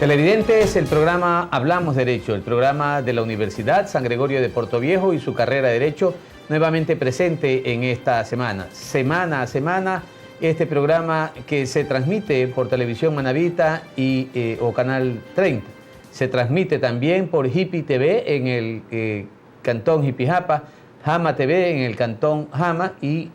Televidentes, el programa Hablamos Derecho, el programa de la Universidad San Gregorio de Portoviejo y su carrera de Derecho, nuevamente presente en esta semana. Semana a semana, este programa que se transmite por Televisión Manabita o Canal 30. Se transmite también por Hipi TV en el cantón Jipijapa, Jama TV en el cantón Jama y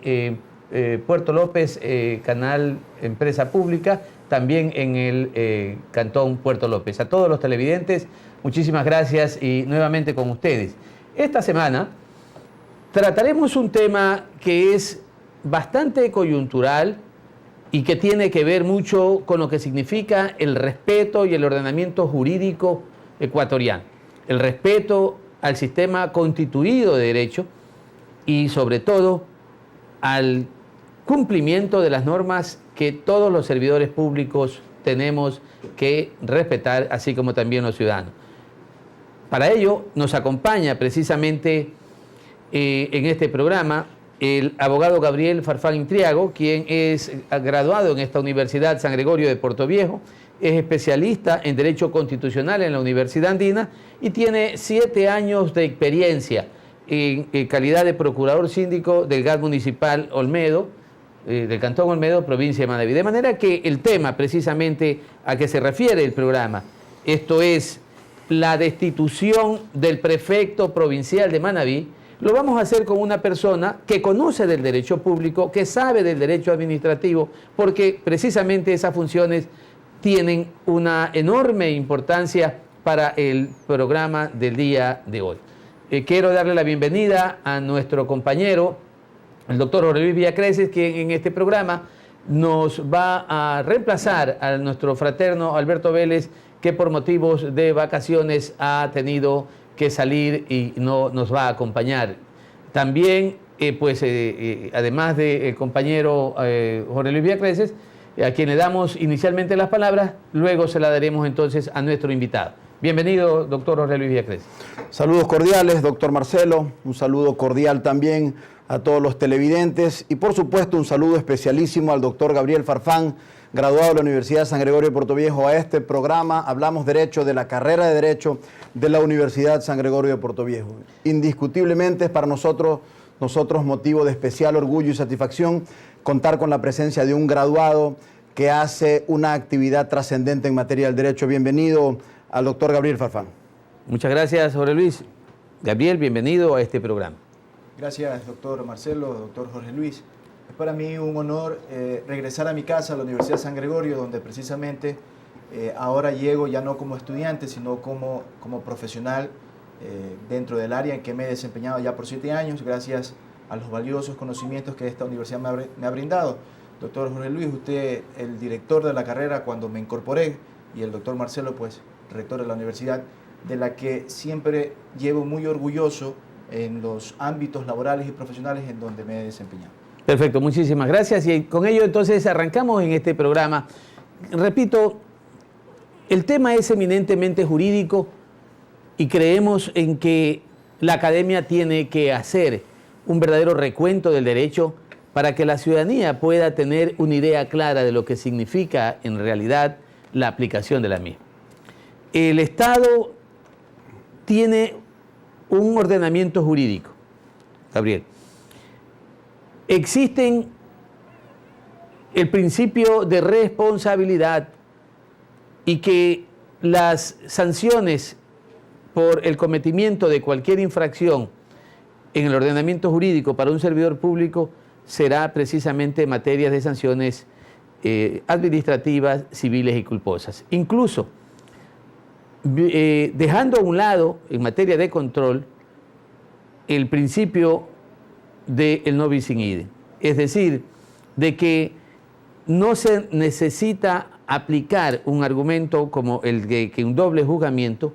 Puerto López, canal Empresa Pública, también en el cantón Puerto López. A todos los televidentes, muchísimas gracias y nuevamente con ustedes. Esta semana trataremos un tema que es bastante coyuntural y que tiene que ver mucho con lo que significa el respeto y el ordenamiento jurídico ecuatoriano. El respeto al sistema constituido de derecho y sobre todo al cumplimiento de las normas que todos los servidores públicos tenemos que respetar, así como también los ciudadanos. Para ello nos acompaña precisamente en este programa el abogado Gabriel Farfán Intriago, quien es graduado en esta Universidad San Gregorio de Portoviejo, es especialista en Derecho Constitucional en la Universidad Andina y tiene 7 años de experiencia en calidad de procurador síndico del GAD municipal Olmedo, del Cantón Olmedo, provincia de Manabí. De manera que el tema precisamente a que se refiere el programa, esto es la destitución del prefecto provincial de Manabí, lo vamos a hacer con una persona que conoce del derecho público, que sabe del derecho administrativo, porque precisamente esas funciones tienen una enorme importancia para el programa del día de hoy. Quiero darle la bienvenida a nuestro compañero, el doctor Jorge Luis Villacreces, quien en este programa nos va a reemplazar a nuestro fraterno Alberto Vélez, que por motivos de vacaciones ha tenido que salir y no nos va a acompañar. También, además del compañero Jorge Luis Villacreces, a quien le damos inicialmente las palabras, luego se la daremos entonces a nuestro invitado. Bienvenido, doctor Jorge Luis Villacreces. Saludos cordiales, doctor Marcelo. Un saludo cordial también a todos los televidentes y por supuesto un saludo especialísimo al doctor Gabriel Farfán, graduado de la Universidad San Gregorio de Portoviejo, a este programa Hablamos Derecho, de la carrera de Derecho de la Universidad San Gregorio de Portoviejo. Indiscutiblemente es para nosotros motivo de especial orgullo y satisfacción contar con la presencia de un graduado que hace una actividad trascendente en materia del derecho. Bienvenido al doctor Gabriel Farfán. Muchas gracias, Jorge Luis. Gabriel, bienvenido a este programa. Gracias, doctor Marcelo, doctor Jorge Luis. Es para mí un honor regresar a mi casa, a la Universidad San Gregorio, donde precisamente ahora llego ya no como estudiante, sino como profesional dentro del área en que me he desempeñado ya por 7 años, gracias a los valiosos conocimientos que esta universidad me ha brindado. Doctor Jorge Luis, usted el director de la carrera cuando me incorporé, y el doctor Marcelo, pues, rector de la universidad, de la que siempre llevo muy orgulloso en los ámbitos laborales y profesionales en donde me he desempeñado. Perfecto, muchísimas gracias. Y con ello entonces arrancamos en este programa. Repito, el tema es eminentemente jurídico y creemos en que la academia tiene que hacer un verdadero recuento del derecho para que la ciudadanía pueda tener una idea clara de lo que significa en realidad la aplicación de la misma. El Estado tiene un ordenamiento jurídico, Gabriel. Existen el principio de responsabilidad y que las sanciones por el cometimiento de cualquier infracción en el ordenamiento jurídico para un servidor público será precisamente materia de sanciones administrativas, civiles y culposas. Incluso dejando a un lado, en materia de control, el principio del no bis in idem, es decir, de que no se necesita aplicar un argumento como el de que un doble juzgamiento,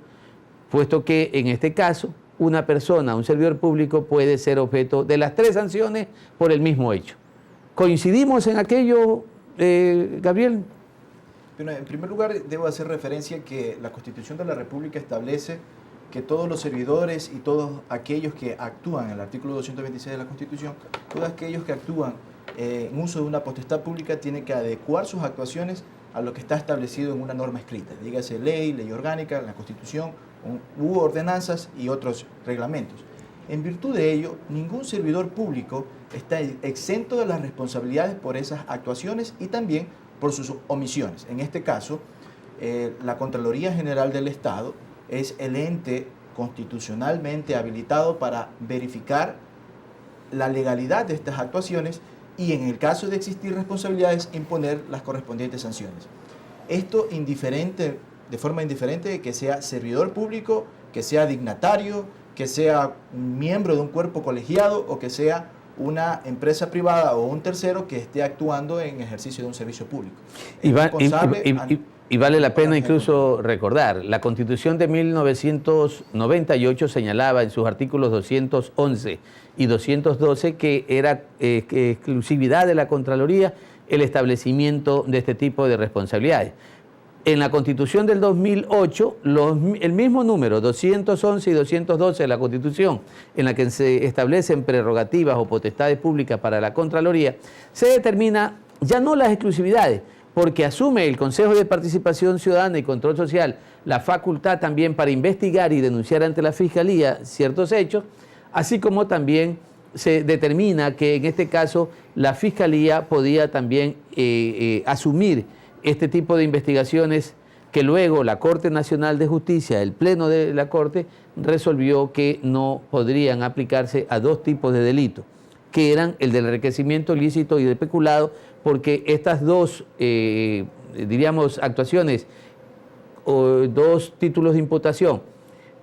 puesto que en este caso una persona, un servidor público, puede ser objeto de las 3 sanciones por el mismo hecho. ¿Coincidimos en aquello, Gabriel? Bueno, en primer lugar, debo hacer referencia que la Constitución de la República establece que todos los servidores y todos aquellos que actúan, en el artículo 226 de la Constitución, todos aquellos que actúan en uso de una potestad pública tienen que adecuar sus actuaciones a lo que está establecido en una norma escrita, dígase ley, ley orgánica, la Constitución, u ordenanzas y otros reglamentos. En virtud de ello, ningún servidor público está exento de las responsabilidades por esas actuaciones y también por sus omisiones. En este caso, la Contraloría General del Estado es el ente constitucionalmente habilitado para verificar la legalidad de estas actuaciones y, en el caso de existir responsabilidades, imponer las correspondientes sanciones. Esto de forma indiferente de que sea servidor público, que sea dignatario, que sea un miembro de un cuerpo colegiado o que sea una empresa privada o un tercero que esté actuando en ejercicio de un servicio público. Y vale la pena incluso recordar, la Constitución de 1998 señalaba en sus artículos 211 y 212 que era exclusividad de la Contraloría el establecimiento de este tipo de responsabilidades. En la Constitución del 2008, el mismo número, 211 y 212 de la Constitución, en la que se establecen prerrogativas o potestades públicas para la Contraloría, se determina ya no las exclusividades, porque asume el Consejo de Participación Ciudadana y Control Social la facultad también para investigar y denunciar ante la Fiscalía ciertos hechos, así como también se determina que en este caso la Fiscalía podía también asumir este tipo de investigaciones que luego la Corte Nacional de Justicia, el Pleno de la Corte, resolvió que no podrían aplicarse a dos tipos de delitos, que eran el del enriquecimiento ilícito y del peculado, porque estas dos, diríamos, actuaciones o dos títulos de imputación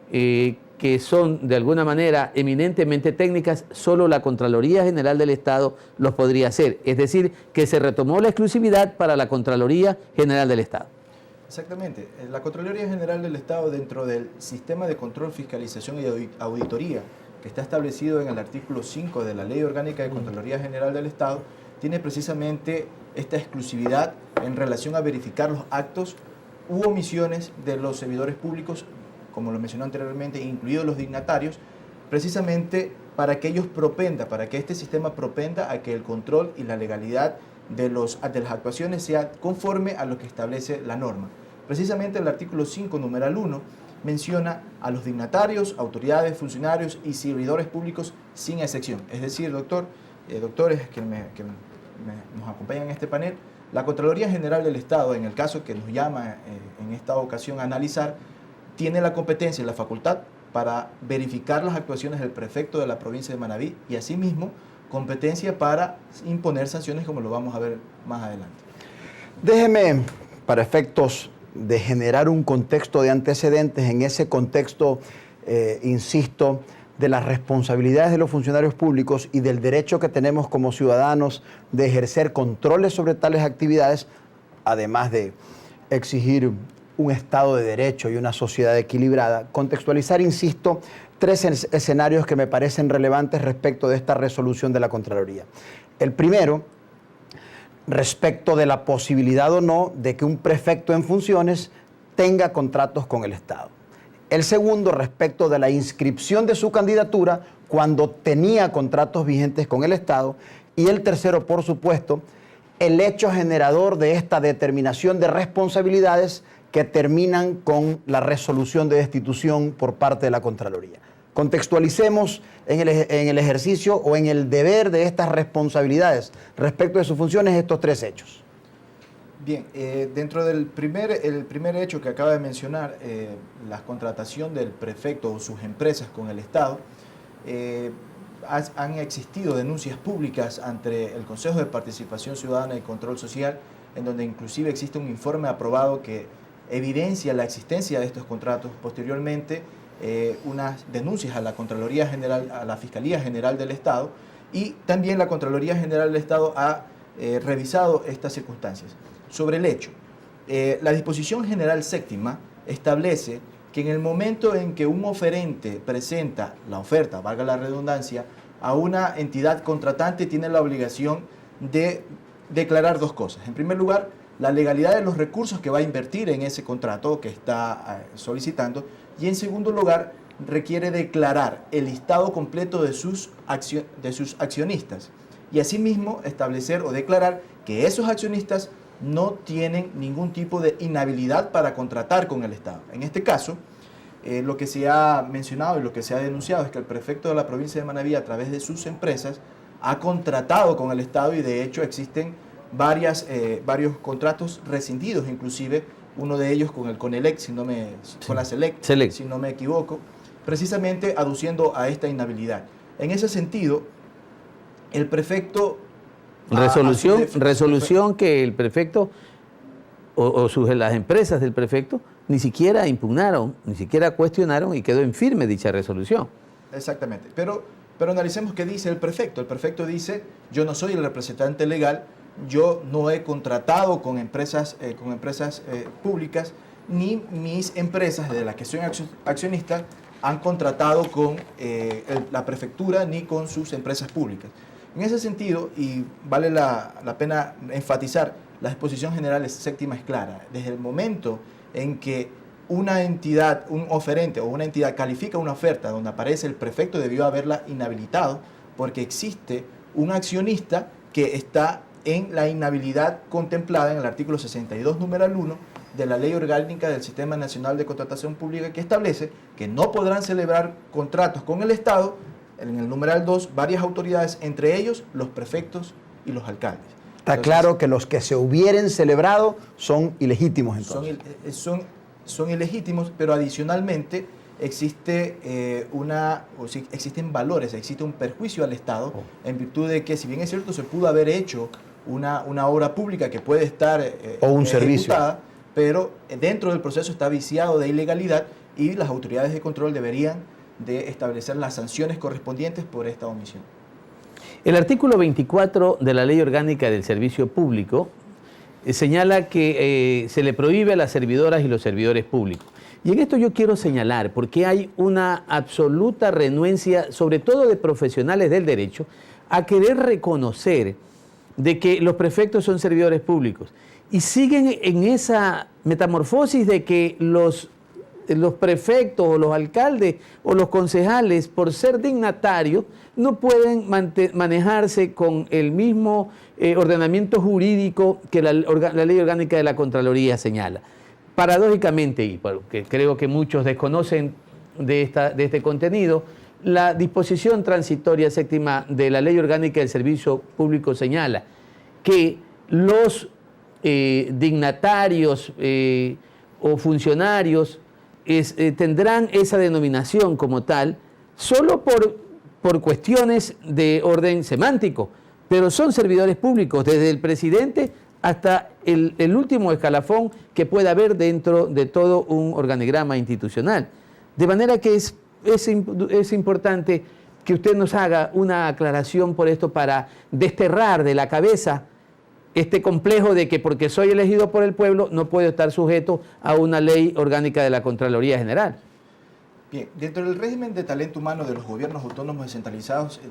que son de alguna manera eminentemente técnicas, solo la Contraloría General del Estado los podría hacer. Es decir, que se retomó la exclusividad para la Contraloría General del Estado. Exactamente. La Contraloría General del Estado, dentro del sistema de control, fiscalización y auditoría que está establecido en el artículo 5 de la Ley Orgánica de Contraloría General del Estado, tiene precisamente esta exclusividad en relación a verificar los actos u omisiones de los servidores públicos, como lo mencionó anteriormente, incluidos los dignatarios, precisamente para que ellos para que este sistema propenda a que el control y la legalidad de las actuaciones sea conforme a lo que establece la norma. Precisamente el artículo 5, numeral 1, menciona a los dignatarios, autoridades, funcionarios y servidores públicos sin excepción. Es decir, doctores que nos acompañan en este panel, la Contraloría General del Estado, en el caso que nos llama en esta ocasión a analizar, tiene la competencia y la facultad para verificar las actuaciones del prefecto de la provincia de Manabí y asimismo competencia para imponer sanciones, como lo vamos a ver más adelante. Déjeme, para efectos de generar un contexto de antecedentes, en ese contexto, insisto, de las responsabilidades de los funcionarios públicos y del derecho que tenemos como ciudadanos de ejercer controles sobre tales actividades, además de exigir un Estado de Derecho y una sociedad equilibrada, contextualizar, insisto, tres escenarios que me parecen relevantes respecto de esta resolución de la Contraloría. El primero, respecto de la posibilidad o no de que un prefecto en funciones tenga contratos con el Estado. El segundo, respecto de la inscripción de su candidatura cuando tenía contratos vigentes con el Estado. Y el tercero, por supuesto, el hecho generador de esta determinación de responsabilidades que terminan con la resolución de destitución por parte de la Contraloría. Contextualicemos en el ejercicio o en el deber de estas responsabilidades respecto de sus funciones estos tres hechos. Bien, dentro del primer hecho que acaba de mencionar, la contratación del prefecto o sus empresas con el Estado, han existido denuncias públicas ante el Consejo de Participación Ciudadana y Control Social, en donde inclusive existe un informe aprobado que evidencia la existencia de estos contratos. Posteriormente, unas denuncias a la Contraloría General, a la Fiscalía General del Estado, y también la Contraloría General del Estado ha revisado estas circunstancias. Sobre el hecho, la disposición general séptima establece que en el momento en que un oferente presenta la oferta, valga la redundancia, a una entidad contratante, tiene la obligación de declarar dos cosas. En primer lugar, la legalidad de los recursos que va a invertir en ese contrato que está solicitando, y en segundo lugar, requiere declarar el listado completo de sus accionistas y asimismo establecer o declarar que esos accionistas no tienen ningún tipo de inhabilidad para contratar con el Estado. En este caso, lo que se ha mencionado y lo que se ha denunciado es que el prefecto de la provincia de Manabí, a través de sus empresas, ha contratado con el Estado y de hecho existen varios contratos rescindidos, inclusive uno de ellos con el CONELEC, con la SELEC, si no me equivoco, precisamente aduciendo a esta inhabilidad. En ese sentido, el prefecto... Resolución que el prefecto las empresas del prefecto ni siquiera impugnaron, ni siquiera cuestionaron y quedó en firme dicha resolución. Exactamente, pero analicemos qué dice el prefecto. El prefecto dice, yo no soy el representante legal, yo no he contratado con empresas públicas, ni mis empresas de las que soy accionista han contratado con la prefectura ni con sus empresas públicas. En ese sentido, y vale la pena enfatizar, la disposición general séptima es clara. Desde el momento en que una entidad, un oferente o una entidad califica una oferta donde aparece el prefecto, debió haberla inhabilitado porque existe un accionista que está en la inhabilidad contemplada en el artículo 62, numeral 1 de la Ley Orgánica del Sistema Nacional de Contratación Pública, que establece que no podrán celebrar contratos con el Estado, en el numeral 2, varias autoridades, entre ellos los prefectos y los alcaldes. Está claro que los que se hubieran celebrado son ilegítimos entonces. Son ilegítimos, pero adicionalmente existen valores, existe un perjuicio al Estado en virtud de que, si bien es cierto, se pudo haber hecho una obra pública que puede estar o un servicio, pero dentro del proceso está viciado de ilegalidad y las autoridades de control deberían de establecer las sanciones correspondientes por esta omisión. El artículo 24 de la Ley Orgánica del Servicio Público señala que se le prohíbe a las servidoras y los servidores públicos. Y en esto yo quiero señalar, porque hay una absoluta renuencia, sobre todo de profesionales del derecho, a querer reconocer de que los prefectos son servidores públicos. Y siguen en esa metamorfosis de que los prefectos o los alcaldes o los concejales, por ser dignatarios, no pueden manejarse con el mismo ordenamiento jurídico que la Ley Orgánica de la Contraloría señala. Paradójicamente, y porque creo que muchos desconocen de este contenido, la disposición transitoria séptima de la Ley Orgánica del Servicio Público señala que los dignatarios o funcionarios tendrán esa denominación como tal solo por cuestiones de orden semántico, pero son servidores públicos, desde el presidente hasta el último escalafón que pueda haber dentro de todo un organigrama institucional. De manera que es importante que usted nos haga una aclaración por esto para desterrar de la cabeza este complejo de que porque soy elegido por el pueblo no puedo estar sujeto a una ley orgánica de la Contraloría General. Bien, dentro del régimen de talento humano de los gobiernos autónomos descentralizados,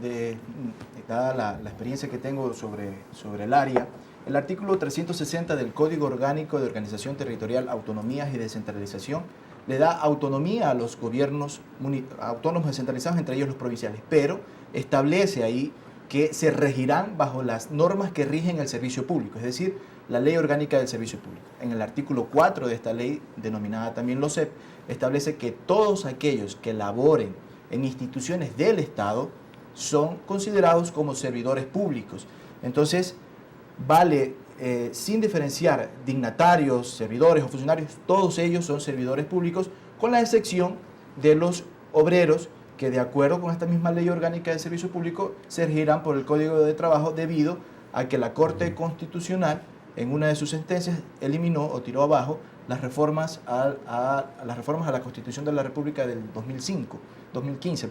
dada la experiencia que tengo sobre el área, el artículo 360 del Código Orgánico de Organización Territorial, Autonomías y Descentralización le da autonomía a los gobiernos autónomos descentralizados, entre ellos los provinciales, pero establece ahí que se regirán bajo las normas que rigen el servicio público, es decir, la Ley Orgánica del Servicio Público. En el artículo 4 de esta ley, denominada también LOSEP, establece que todos aquellos que laboren en instituciones del Estado son considerados como servidores públicos. Entonces, vale, sin diferenciar dignatarios, servidores o funcionarios, todos ellos son servidores públicos, con la excepción de los obreros, que de acuerdo con esta misma Ley Orgánica del Servicio Público se regirán por el Código de Trabajo debido a que la Corte Constitucional en una de sus sentencias eliminó o tiró abajo las reformas a la Constitución de la República del 2015.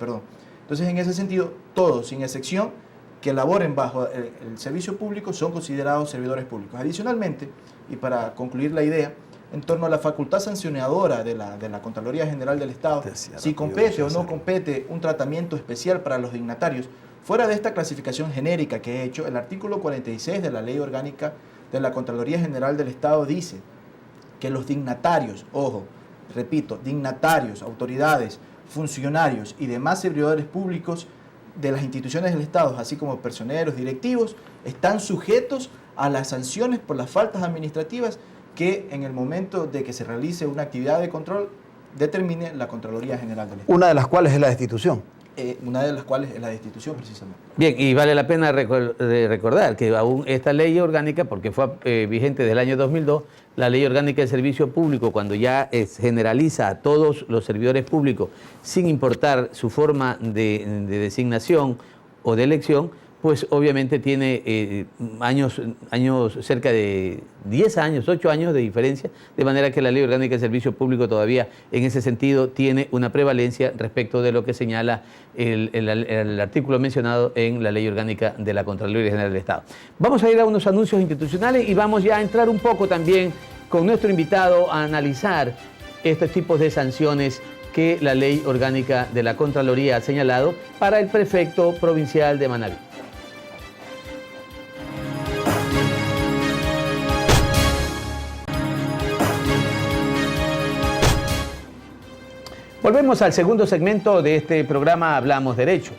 Entonces, en ese sentido, todos, sin excepción, que laboren bajo el servicio público son considerados servidores públicos. Adicionalmente, y para concluir la idea, en torno a la facultad sancionadora de la Contraloría General del Estado, si compete o no compete un tratamiento especial para los dignatarios, fuera de esta clasificación genérica que he hecho, el artículo 46 de la Ley Orgánica de la Contraloría General del Estado dice que los dignatarios, ojo, repito, dignatarios, autoridades, funcionarios y demás servidores públicos de las instituciones del Estado, así como personeros, directivos, están sujetos a las sanciones por las faltas administrativas que en el momento de que se realice una actividad de control determine la Contraloría General del Estado. Una de las cuales es la destitución. Una de las cuales es la destitución, precisamente. Bien, y vale la pena recordar que aún esta ley orgánica, porque fue vigente desde el año 2002, la ley orgánica de servicio público, cuando ya generaliza a todos los servidores públicos, sin importar su forma de designación o de elección, pues obviamente tiene años, cerca de 10 años, 8 años de diferencia, de manera que la Ley Orgánica de Servicio Público todavía en ese sentido tiene una prevalencia respecto de lo que señala el artículo mencionado en la Ley Orgánica de la Contraloría General del Estado. Vamos a ir a unos anuncios institucionales y vamos ya a entrar un poco también con nuestro invitado a analizar estos tipos de sanciones que la Ley Orgánica de la Contraloría ha señalado para el prefecto provincial de Manabí. Volvemos al segundo segmento de este programa Hablamos Derecho.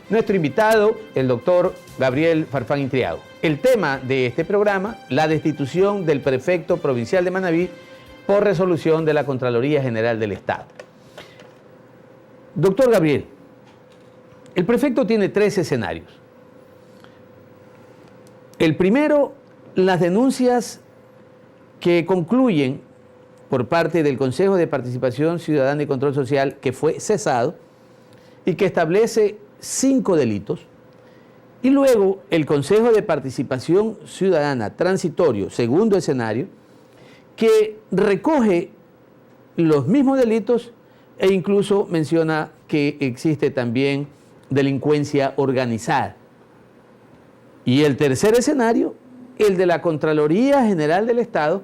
Nuestro invitado, el doctor Gabriel Farfán Intriago. El tema de este programa, la destitución del prefecto provincial de Manabí por resolución de la Contraloría General del Estado. Doctor Gabriel, el prefecto tiene 3 escenarios. El primero, las denuncias que concluyen por parte del Consejo de Participación Ciudadana y Control Social, que fue cesado y que establece 5 delitos, y luego el Consejo de Participación Ciudadana transitorio, segundo escenario, que recoge los mismos delitos e incluso menciona que existe también delincuencia organizada. Y el tercer escenario, el de la Contraloría General del Estado,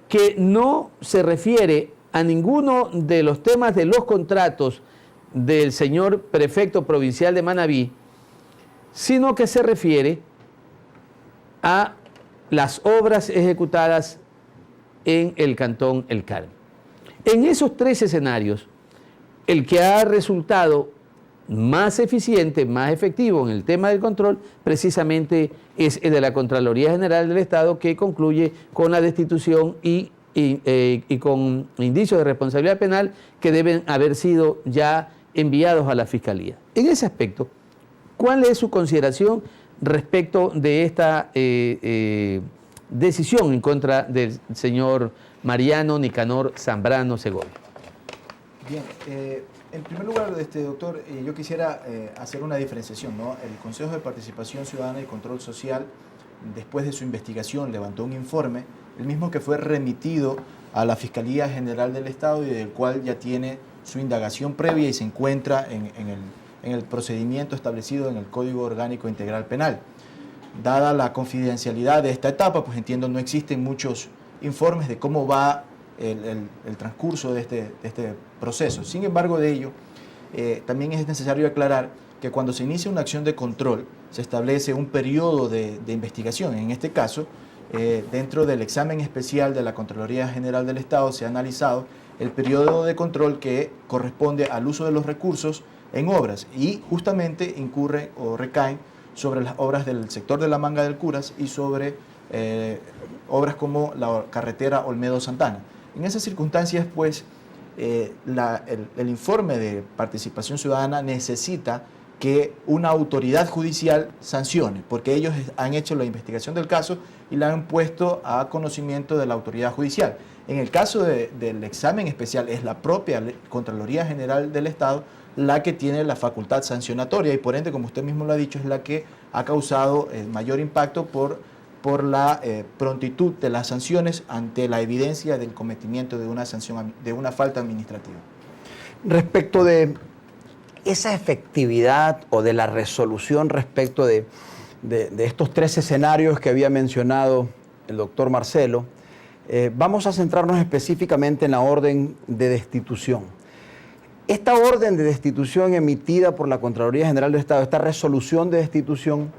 que no se refiere a ninguno de los temas de los contratos del señor prefecto provincial de Manabí, sino que se refiere a las obras ejecutadas en el Cantón El Carmen. En esos 3 escenarios, el que ha resultado más eficiente, más efectivo en el tema del control, precisamente es el de la Contraloría General del Estado, que concluye con la destitución y con indicios de responsabilidad penal que deben haber sido ya enviados a la Fiscalía. En ese aspecto, ¿cuál es su consideración respecto de esta decisión en contra del señor Mariano Nicanor Zambrano Segovia? Bien, en primer lugar, doctor, yo quisiera hacer una diferenciación, ¿no? El Consejo de Participación Ciudadana y Control Social, después de su investigación, levantó un informe, el mismo que fue remitido a la Fiscalía General del Estado y del cual ya tiene su indagación previa y se encuentra en el procedimiento establecido en el Código Orgánico Integral Penal. Dada la confidencialidad de esta etapa, pues entiendo no existen muchos informes de cómo va el transcurso de este proceso. Sin embargo de ello, también es necesario aclarar que cuando se inicia una acción de control, se establece un periodo de investigación. En este caso, dentro del examen especial de la Contraloría General del Estado se ha analizado el periodo de control que corresponde al uso de los recursos en obras y justamente incurre o recaen sobre las obras del sector de la Manga del Curas y sobre obras como la carretera Olmedo-Santana. En esas circunstancias, pues, el informe de participación ciudadana necesita que una autoridad judicial sancione, porque ellos han hecho la investigación del caso y la han puesto a conocimiento de la autoridad judicial. En el caso del examen especial, es la propia Contraloría General del Estado la que tiene la facultad sancionatoria y por ende, como usted mismo lo ha dicho, es la que ha causado mayor impacto por la prontitud de las sanciones ante la evidencia del cometimiento de una sanción, de una falta administrativa. Respecto de esa efectividad o de la resolución respecto de estos 3 escenarios que había mencionado el doctor Marcelo, vamos a centrarnos específicamente en la orden de destitución. Esta orden de destitución emitida por la Contraloría General del Estado, esta resolución de destitución,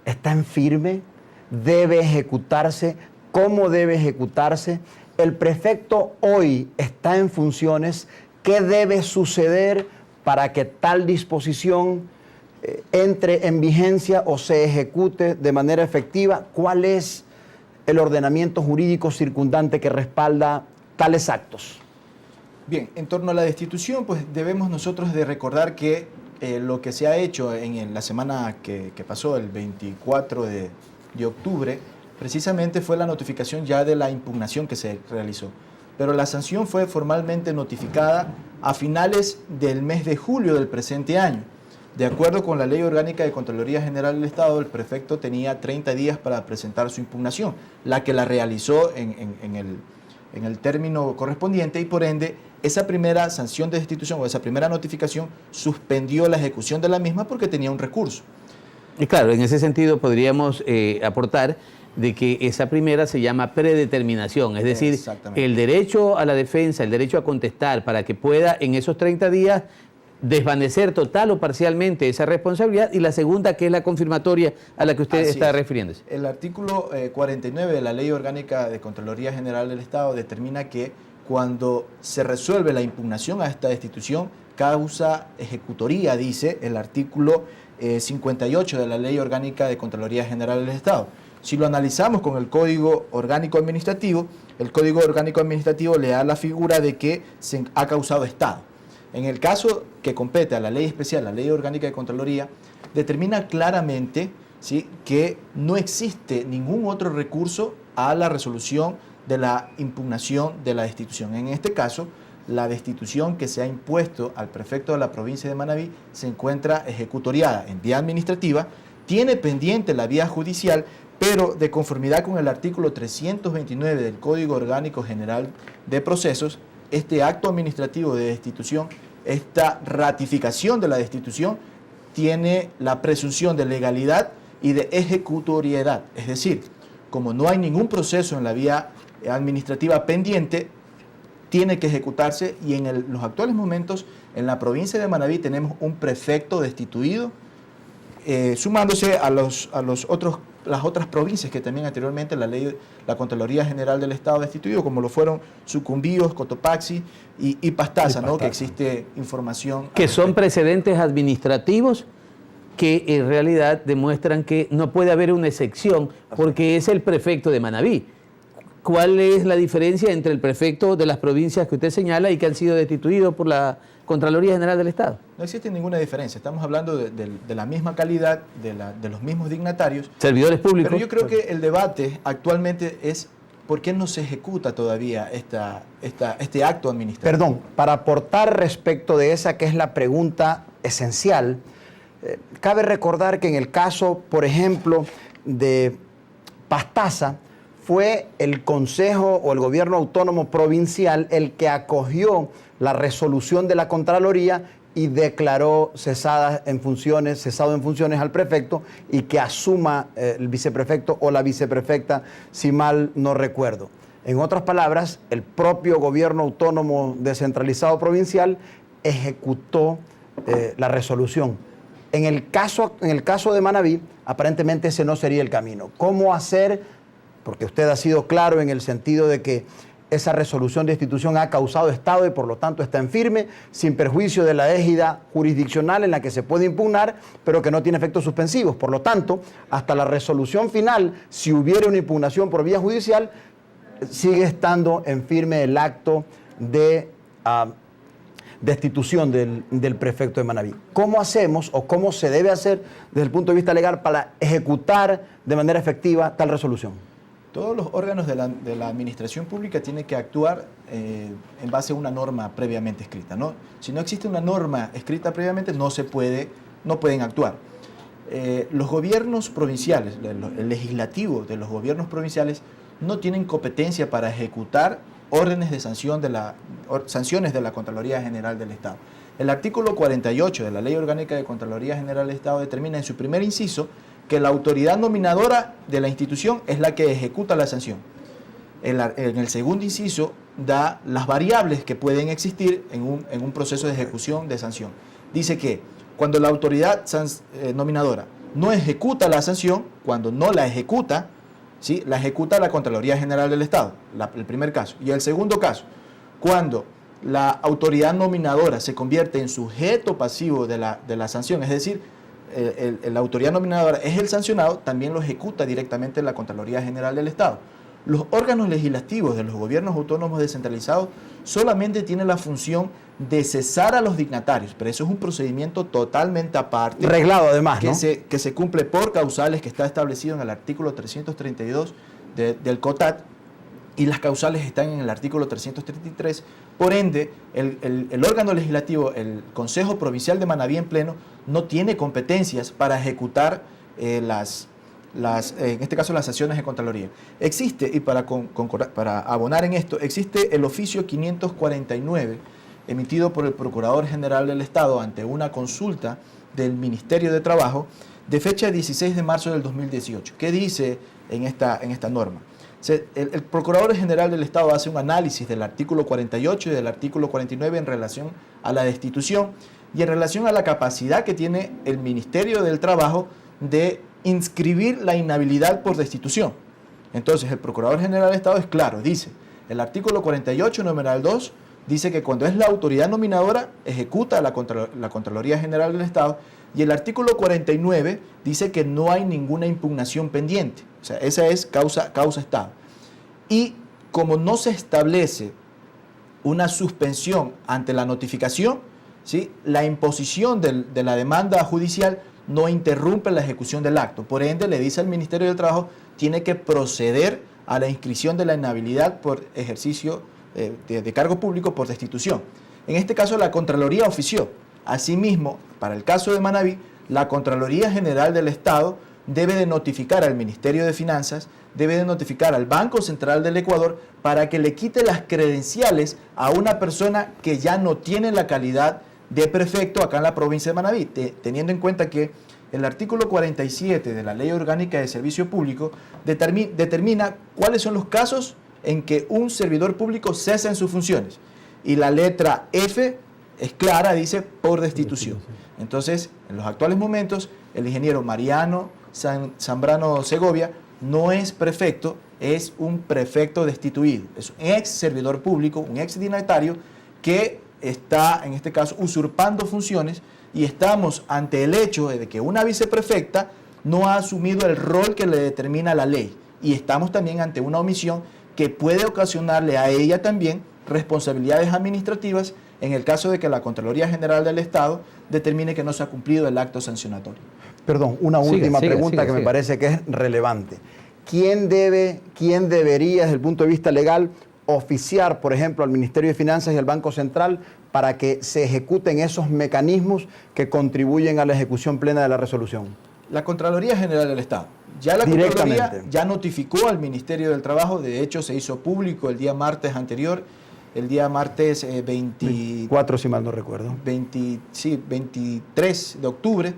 ¿está en firme? ¿Debe ejecutarse? ¿Cómo debe ejecutarse? El prefecto hoy está en funciones. ¿Qué debe suceder para que tal disposición entre en vigencia o se ejecute de manera efectiva? ¿Cuál es el ordenamiento jurídico circundante que respalda tales actos? Bien, en torno a la destitución, pues debemos nosotros de recordar que lo que se ha hecho en la semana que pasó, el 24 de octubre, precisamente fue la notificación ya de la impugnación que se realizó. Pero la sanción fue formalmente notificada a finales del mes de julio del presente año. De acuerdo con la Ley Orgánica de Contraloría General del Estado, el prefecto tenía 30 días para presentar su impugnación, la que la realizó en el término correspondiente, y por ende esa primera sanción de destitución o esa primera notificación suspendió la ejecución de la misma porque tenía un recurso. Y claro, en ese sentido podríamos aportar de que esa primera se llama predeterminación, es decir, el derecho a la defensa, el derecho a contestar para que pueda en esos 30 días desvanecer total o parcialmente esa responsabilidad, y la segunda, que es la confirmatoria a la que usted está refiriéndose. El artículo 49 de la Ley Orgánica de Contraloría General del Estado determina que cuando se resuelve la impugnación a esta destitución, causa ejecutoría, dice el artículo 58 de la Ley Orgánica de Contraloría General del Estado. Si lo analizamos con el Código Orgánico Administrativo, el Código Orgánico Administrativo le da la figura de que se ha causado estado. En el caso que compete a la ley especial, la Ley Orgánica de Contraloría, determina claramente, ¿sí?, que no existe ningún otro recurso a la resolución de la impugnación de la destitución. En este caso, la destitución que se ha impuesto al prefecto de la provincia de Manabí se encuentra ejecutoriada en vía administrativa, tiene pendiente la vía judicial, pero de conformidad con el artículo 329 del Código Orgánico General de Procesos, este acto administrativo de destitución, esta ratificación de la destitución, tiene la presunción de legalidad y de ejecutoriedad. Es decir, como no hay ningún proceso en la vía administrativa pendiente, tiene que ejecutarse, y en los actuales momentos en la provincia de Manabí tenemos un prefecto destituido, sumándose a las otras provincias que también anteriormente la Contraloría General del Estado destituido, como lo fueron Sucumbíos, Cotopaxi y Pastaza, ¿no?, que existe información. Que son precedentes administrativos que en realidad demuestran que no puede haber una excepción porque es el prefecto de Manabí. ¿Cuál es la diferencia entre el prefecto de las provincias que usted señala y que han sido destituidos por la Contraloría General del Estado? No existe ninguna diferencia. Estamos hablando de la misma calidad, de los mismos dignatarios. Servidores públicos. Pero yo creo que el debate actualmente es por qué no se ejecuta todavía este acto administrativo. Perdón, para aportar respecto de esa que es la pregunta esencial, cabe recordar que en el caso, por ejemplo, de Pastaza, fue el Consejo o el Gobierno Autónomo Provincial el que acogió la resolución de la Contraloría y declaró cesado en funciones al prefecto, y que asuma el viceprefecto o la viceprefecta, si mal no recuerdo. En otras palabras, el propio Gobierno Autónomo Descentralizado Provincial ejecutó la resolución. En el caso de Manabí, aparentemente ese no sería el camino. ¿Cómo hacer? Porque usted ha sido claro en el sentido de que esa resolución de destitución ha causado estado y por lo tanto está en firme, sin perjuicio de la égida jurisdiccional en la que se puede impugnar, pero que no tiene efectos suspensivos. Por lo tanto, hasta la resolución final, si hubiera una impugnación por vía judicial, sigue estando en firme el acto de destitución del prefecto de Manabí. ¿Cómo hacemos o cómo se debe hacer desde el punto de vista legal para ejecutar de manera efectiva tal resolución? Todos los órganos de la administración pública tienen que actuar en base a una norma previamente escrita, ¿no? Si no existe una norma escrita previamente, no pueden actuar. Los gobiernos provinciales, el legislativo de los gobiernos provinciales no tienen competencia para ejecutar órdenes de sanciones de la Contraloría General del Estado. El artículo 48 de la Ley Orgánica de Contraloría General del Estado determina en su primer inciso que la autoridad nominadora de la institución es la que ejecuta la sanción. En el segundo inciso da las variables que pueden existir en un proceso de ejecución de sanción. Dice que cuando la autoridad nominadora no ejecuta la sanción, cuando no la ejecuta, ¿sí?, la ejecuta la Contraloría General del Estado, el primer caso. Y el segundo caso, cuando la autoridad nominadora se convierte en sujeto pasivo de la sanción, es decir, la autoridad nominadora es el sancionado, también lo ejecuta directamente la Contraloría General del Estado. Los órganos legislativos de los gobiernos autónomos descentralizados solamente tienen la función de cesar a los dignatarios, pero eso es un procedimiento totalmente aparte. Reglado además, que ¿no? que se cumple por causales, que está establecido en el artículo 332 del COTAD, y las causales están en el artículo 333. Por ende, el órgano legislativo, el Consejo Provincial de Manabí en pleno, no tiene competencias para ejecutar en este caso las acciones de Contraloría. Existe, y para abonar en esto, existe el oficio 549 emitido por el Procurador General del Estado ante una consulta del Ministerio de Trabajo de fecha 16 de marzo del 2018. ¿Qué dice en esta norma? El Procurador General del Estado hace un análisis del artículo 48 y del artículo 49 en relación a la destitución y en relación a la capacidad que tiene el Ministerio del Trabajo de inscribir la inhabilidad por destitución. Entonces, el Procurador General del Estado es claro, dice, el artículo 48, numeral 2, dice que cuando es la autoridad nominadora, ejecuta la Contraloría General del Estado, y el artículo 49 dice que no hay ninguna impugnación pendiente. O sea, esa es causa Estado. Y como no se establece una suspensión ante la notificación, ¿sí?, la imposición de la demanda judicial no interrumpe la ejecución del acto. Por ende, le dice al Ministerio del Trabajo, tiene que proceder a la inscripción de la inhabilidad por ejercicio de cargo público por destitución. En este caso, la Contraloría ofició. Asimismo, para el caso de Manabí, la Contraloría General del Estado debe de notificar al Ministerio de Finanzas, debe de notificar al Banco Central del Ecuador para que le quite las credenciales a una persona que ya no tiene la calidad de prefecto acá en la provincia de Manabí, teniendo en cuenta que el artículo 47 de la Ley Orgánica de Servicio Público determina cuáles son los casos en que un servidor público cesa en sus funciones. Y la letra F es clara, dice por destitución. Entonces, en los actuales momentos, el ingeniero Mariano Zambrano Segovia no es prefecto, es un prefecto destituido. Es un ex servidor público, un ex dignatario que está, en este caso, usurpando funciones, y estamos ante el hecho de que una viceprefecta no ha asumido el rol que le determina la ley. Y estamos también ante una omisión que puede ocasionarle a ella también responsabilidades administrativas en el caso de que la Contraloría General del Estado determine que no se ha cumplido el acto sancionatorio. Perdón, una última pregunta que me parece que es relevante. ¿Quién debería, desde el punto de vista legal, oficiar, por ejemplo, al Ministerio de Finanzas y al Banco Central para que se ejecuten esos mecanismos que contribuyen a la ejecución plena de la resolución? La Contraloría General del Estado. Ya la Contraloría ya notificó al Ministerio del Trabajo, de hecho se hizo público el día martes anterior, el día martes 24, si mal no recuerdo. 23 de octubre,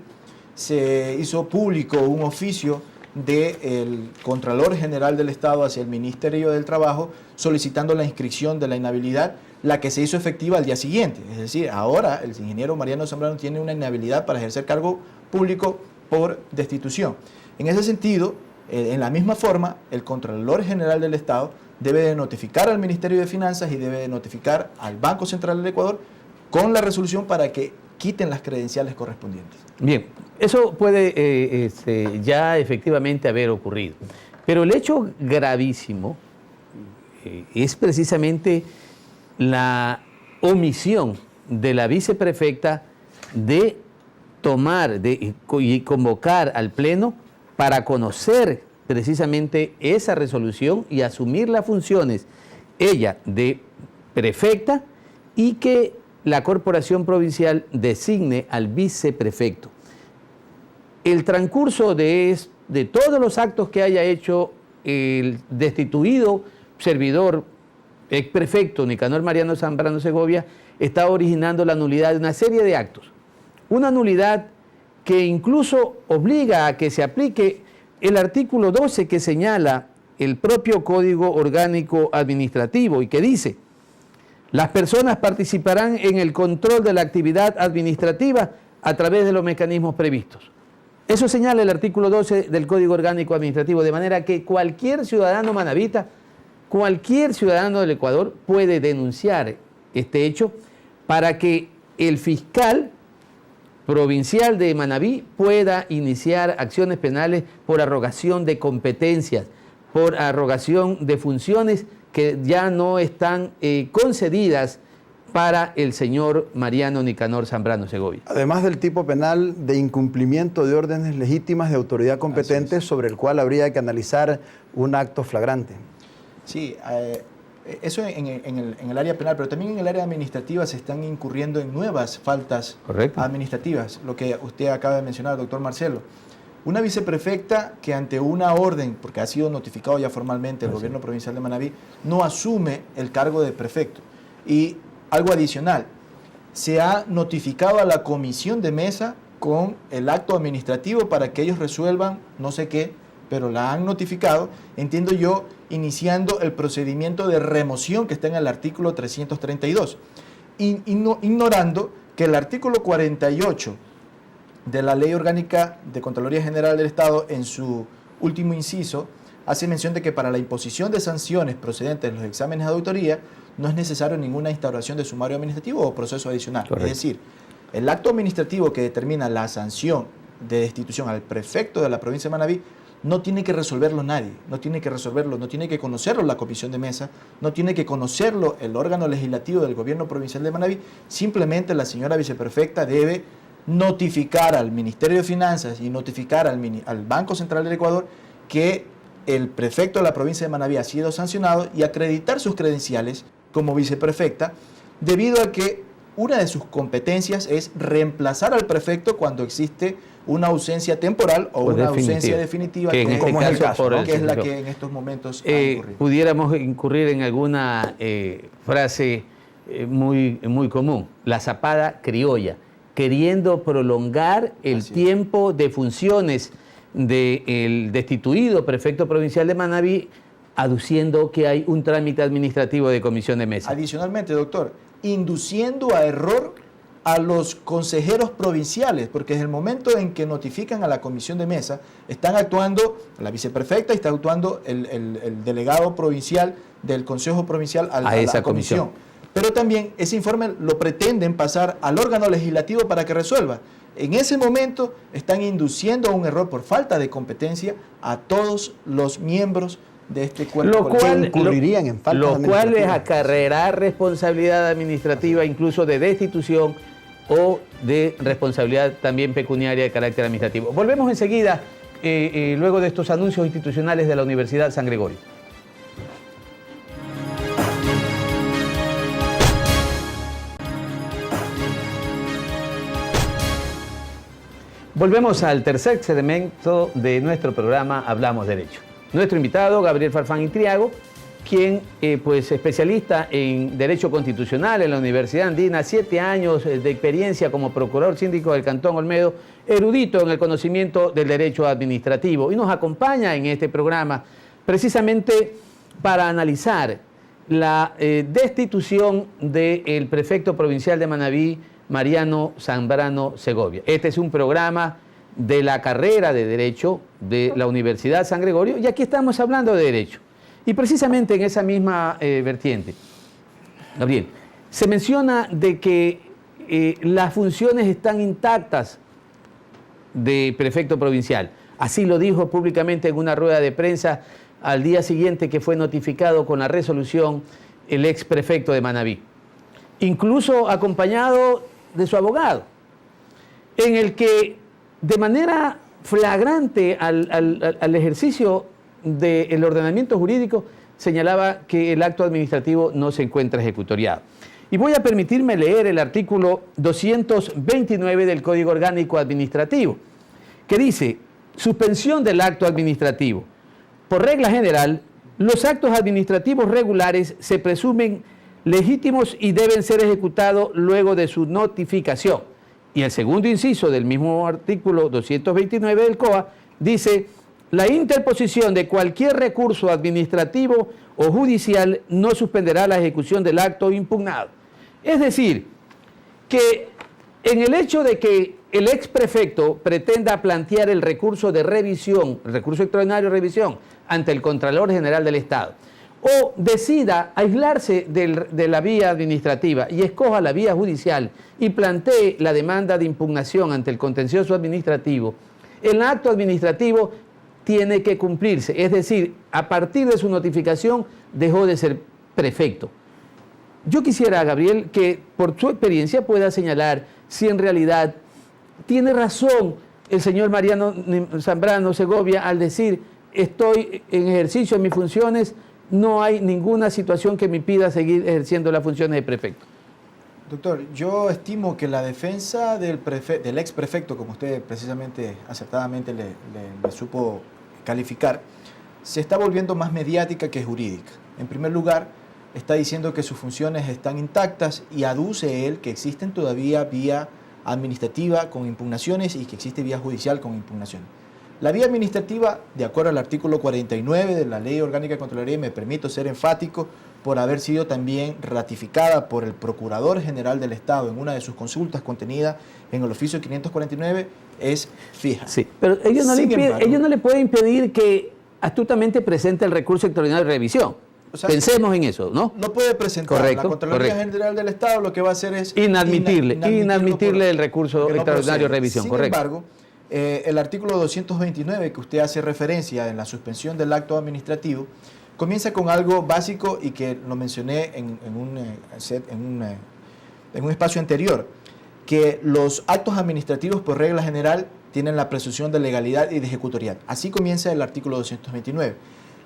se hizo público un oficio del Contralor General del Estado hacia el Ministerio del Trabajo solicitando la inscripción de la inhabilidad, la que se hizo efectiva al día siguiente. Es decir, ahora el ingeniero Mariano Zambrano tiene una inhabilidad para ejercer cargo público por destitución. En ese sentido, en la misma forma, el Contralor General del Estado debe de notificar al Ministerio de Finanzas y debe de notificar al Banco Central del Ecuador con la resolución para que quiten las credenciales correspondientes. Bien, eso puede ya efectivamente haber ocurrido. Pero el hecho gravísimo es precisamente la omisión de la viceprefecta de tomar y convocar al Pleno para conocer precisamente esa resolución y asumir las funciones, ella de prefecta, y que la Corporación Provincial designe al viceprefecto. El transcurso de todos los actos que haya hecho el destituido servidor exprefecto Nicanor Mariano Zambrano Segovia está originando la nulidad de una serie de actos. Una nulidad que incluso obliga a que se aplique el artículo 12 que señala el propio Código Orgánico Administrativo y que dice: las personas participarán en el control de la actividad administrativa a través de los mecanismos previstos. Eso señala el artículo 12 del Código Orgánico Administrativo, de manera que cualquier ciudadano manabita, cualquier ciudadano del Ecuador puede denunciar este hecho para que el fiscal provincial de Manabí pueda iniciar acciones penales por arrogación de competencias, por arrogación de funciones que ya no están concedidas para el señor Mariano Nicanor Zambrano Segovia. Además del tipo penal de incumplimiento de órdenes legítimas de autoridad competente sobre el cual habría que analizar un acto flagrante. Sí, eso en el área penal, pero también en el área administrativa se están incurriendo en nuevas faltas administrativas, lo que usted acaba de mencionar, doctor Marcelo. Una viceprefecta que ante una orden, porque ha sido notificado ya formalmente el gobierno provincial de Manabí, no asume el cargo de prefecto. Y algo adicional, se ha notificado a la comisión de mesa con el acto administrativo para que ellos resuelvan no sé qué, pero la han notificado, entiendo yo, iniciando el procedimiento de remoción que está en el artículo 332, ignorando que el artículo 48 de la Ley Orgánica de Contraloría General del Estado, en su último inciso, hace mención de que para la imposición de sanciones procedentes de los exámenes de auditoría no es necesario ninguna instauración de sumario administrativo o proceso adicional. Correcto. Es decir, el acto administrativo que determina la sanción de destitución al prefecto de la provincia de Manabí no tiene que resolverlo nadie, no tiene que resolverlo, no tiene que conocerlo la comisión de mesa, no tiene que conocerlo el órgano legislativo del gobierno provincial de Manabí, simplemente la señora viceprefecta debe notificar al Ministerio de Finanzas y notificar al Banco Central del Ecuador que el prefecto de la provincia de Manabí ha sido sancionado y acreditar sus credenciales como viceprefecta, debido a que una de sus competencias es reemplazar al prefecto cuando existe una ausencia temporal o una ausencia definitiva, que en este como caso, es el caso, ¿no? que es la que en estos momentos ha ocurrido. Pudiéramos incurrir en alguna frase muy común, la zapada criolla, queriendo prolongar el tiempo de funciones del destituido prefecto provincial de Manabí, aduciendo que hay un trámite administrativo de comisión de mesa. Adicionalmente, doctor, induciendo a error a los consejeros provinciales, porque desde el momento en que notifican a la comisión de mesa, están actuando la viceprefecta y está actuando el delegado provincial del Consejo Provincial a esa comisión. Pero también ese informe lo pretenden pasar al órgano legislativo para que resuelva. En ese momento están induciendo a un error por falta de competencia a todos los miembros de este cuerpo. Lo cual les acarreará responsabilidad administrativa, incluso de destitución o de responsabilidad también pecuniaria de carácter administrativo. Volvemos enseguida, luego de estos anuncios institucionales de la Universidad San Gregorio. Volvemos al tercer segmento de nuestro programa Hablamos Derecho. Nuestro invitado, Gabriel Farfán Intriago, quien pues especialista en Derecho Constitucional en la Universidad Andina, 7 años de experiencia como procurador síndico del Cantón Olmedo, erudito en el conocimiento del derecho administrativo, y nos acompaña en este programa precisamente para analizar la destitución del prefecto provincial de Manabí, Mariano Zambrano Segovia. Este es un programa de la carrera de Derecho de la Universidad San Gregorio, y aquí estamos hablando de Derecho. Y precisamente en esa misma vertiente, Gabriel, se menciona de que las funciones están intactas de prefecto provincial. Así lo dijo públicamente en una rueda de prensa al día siguiente que fue notificado con la resolución el ex prefecto de Manabí, incluso acompañado de su abogado, en el que de manera flagrante al ejercicio del ordenamiento jurídico señalaba que el acto administrativo no se encuentra ejecutoriado. Y voy a permitirme leer el artículo 229 del Código Orgánico Administrativo, que dice: suspensión del acto administrativo. Por regla general, los actos administrativos regulares se presumen legítimos y deben ser ejecutados luego de su notificación. Y el segundo inciso del mismo artículo 229 del COA dice: la interposición de cualquier recurso administrativo o judicial no suspenderá la ejecución del acto impugnado. Es decir, que en el hecho de que el ex prefecto pretenda plantear el recurso de revisión, el recurso extraordinario de revisión ante el Contralor General del Estado, o decida aislarse de la vía administrativa y escoja la vía judicial y plantee la demanda de impugnación ante el contencioso administrativo, el acto administrativo tiene que cumplirse. Es decir, a partir de su notificación dejó de ser prefecto. Yo quisiera, Gabriel, que por su experiencia pueda señalar si en realidad tiene razón el señor Mariano Zambrano Segovia al decir: estoy en ejercicio de mis funciones, no hay ninguna situación que me impida seguir ejerciendo las funciones de prefecto. Doctor, yo estimo que la defensa del ex prefecto, como usted precisamente acertadamente le supo calificar, se está volviendo más mediática que jurídica. En primer lugar, está diciendo que sus funciones están intactas y aduce él que existen todavía vía administrativa con impugnaciones y que existe vía judicial con impugnaciones. La vía administrativa, de acuerdo al artículo 49 de la Ley Orgánica de Contraloría, y me permito ser enfático, por haber sido también ratificada por el Procurador General del Estado en una de sus consultas contenida en el oficio 549, es fija. Sí, pero ellos no le pueden impedir que astutamente presente el recurso extraordinario de revisión. O sea, pensemos en eso, ¿no? No puede presentar. Correcto, la Contraloría General del Estado lo que va a hacer es inadmitirle el recurso extraordinario de revisión. Sin embargo, el artículo 229 que usted hace referencia en la suspensión del acto administrativo comienza con algo básico y que lo mencioné en un espacio anterior, que los actos administrativos por regla general tienen la presunción de legalidad y de ejecutoriedad. Así comienza el artículo 229.